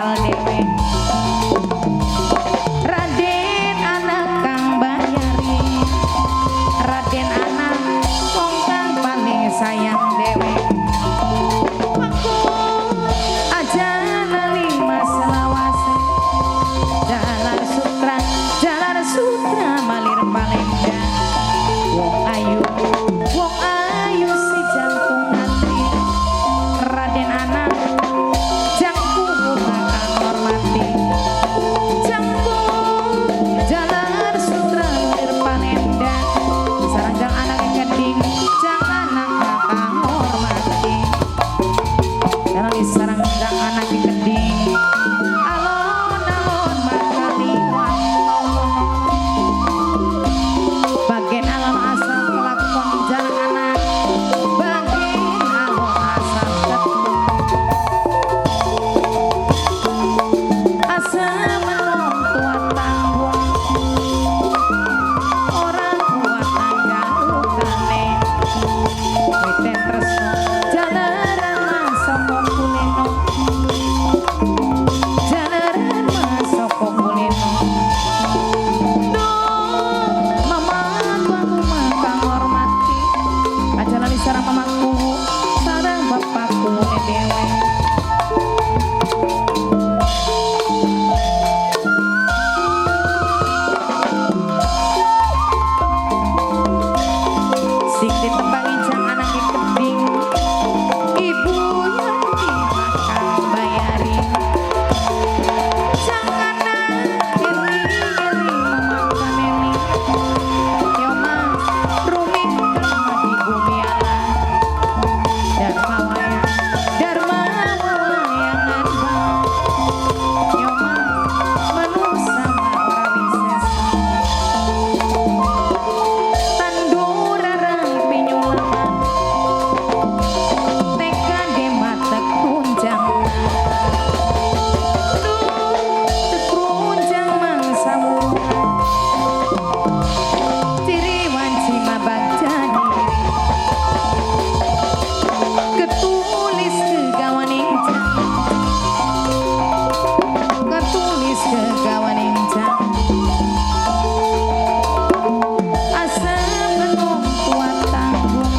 apal dewe Raden anak kang bayari Raden anak wong kang paling sayang dewe Aku aja lali maselawase Jalar sutra malir palenda Wong ayu si jantung ngantri Raden anak jangku bakal hormati Jangku jalar sutra malir palenda Saranjang anak keding jang anak bakal hormati Kalau di saranjang anak keding alon-alon bakal liwat bagian alon asal kelakon jalan anak bagian alon asal asal menom tua tanggung orang kuat tanggalukane witen tresno jalaran masoko kulino jalaran masoko kulino mama tuaku makang hormati aja lali sarang mamaku sarang bapakku dewe sing ditembangi jang anak keding ibu yang dimakan bayari jangan iri-iri memakan ini yo mas ruming kelima di bumi ala dharma wayangan bang yo mas manusia ora wisesa tandurarang pinyulaman teka dematek tunjang tekrunjang mangsa murungan ciri wanci mabak jadi ketulis kegawan injang ketulis kegawan injang asa penuh tua tanggung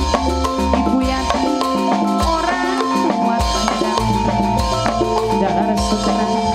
ibu yati orang kuat pedang jalar sutra